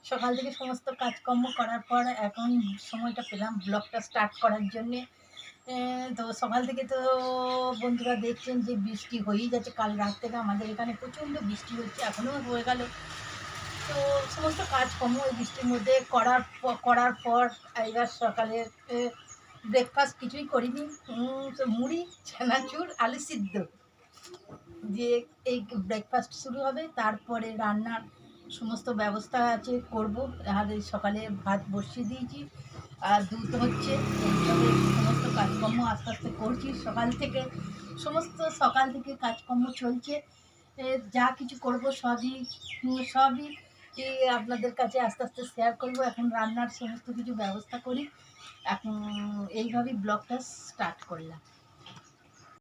সকাল থেকে সমস্ত কাজকর্ম করার পর এখন সময়টা পেলাম ব্লগটা স্টার্ট করার জন্যে। তো সকাল থেকে তো বন্ধুরা দেখছেন যে বৃষ্টি হয়েই যাচ্ছে, কাল রাত থেকে আমাদের এখানে প্রচণ্ড বৃষ্টি হচ্ছে, এখনও হয়ে গেল। তো সমস্ত কাজকর্ম ওই বৃষ্টির মধ্যে করার পর এবার সকালের ব্রেকফাস্ট কিছুই করিনি। তো মুড়ি, চানাচুর, আলু সিদ্ধ দিয়ে এই ব্রেকফাস্ট শুরু হবে। তারপরে রান্নার সমস্ত ব্যবস্থা আছে, করব। আর এই সকালে ভাত বসিয়ে দিয়েছি, আর দুধ হচ্ছে। এইভাবে সমস্ত কাজকর্ম আস্তে আস্তে করছি সকাল থেকে। সকাল থেকে কাজকর্ম চলছে। যা কিছু করব সবই আপনাদের কাছে আস্তে আস্তে শেয়ার করব। এখন রান্নার সমস্ত কিছু ব্যবস্থা করি। এখন এইভাবেই ব্লগটা স্টার্ট করলাম।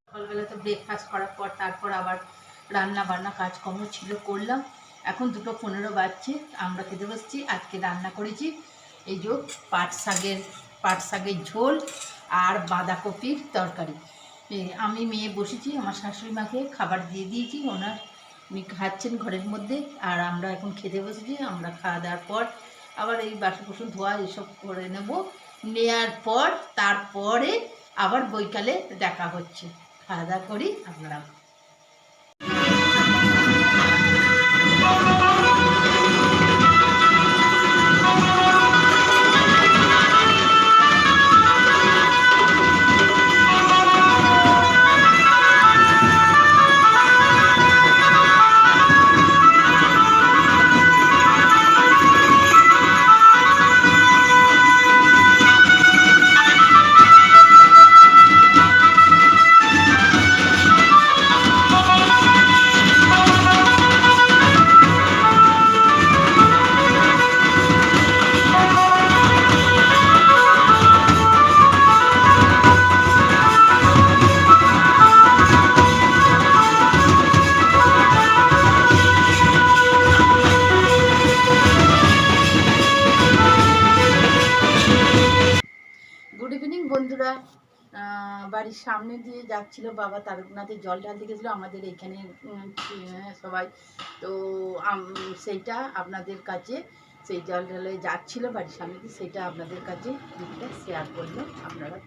সকালবেলা তো ব্রেকফাস্ট করার পর তারপর আবার রান্না বান্না কাজকর্ম ছিল, করলাম। এখন 2:15 বাজছে, আমরা খেতে বসছি। আজকে রান্না করেছি এই যে পাট শাকের ঝোল আর বাঁধাকপির তরকারি। আমি মেয়ে বসেছি, আমার শাশুড়ি মাকে খাবার দিয়ে দিয়েছি, উনি খাচ্ছেন ঘরের মধ্যে। আর আমরা এখন খেতে বসেছি। আমরা খাওয়া দাওয়ার পর আবার এই বাসন কুসন ধোয়া এসব করে নেওয়ার পর তারপরে আবার বৈকালে দেখা হচ্ছে। খাওয়া দাওয়া করি, আপনারা। গুড ইভিনিং বন্ধুরা। বাড়ির সামনে দিয়ে যাচ্ছিল বাবা তারকনাথের জল ঢালতে গেছিলো আমাদের এইখানে সবাই। তো সেইটা আপনাদের কাছে, সেই জল ঢালে যাচ্ছিলো বাড়ির সামনে দিয়ে, সেইটা আপনাদের কাছে শেয়ার করলো, আপনারা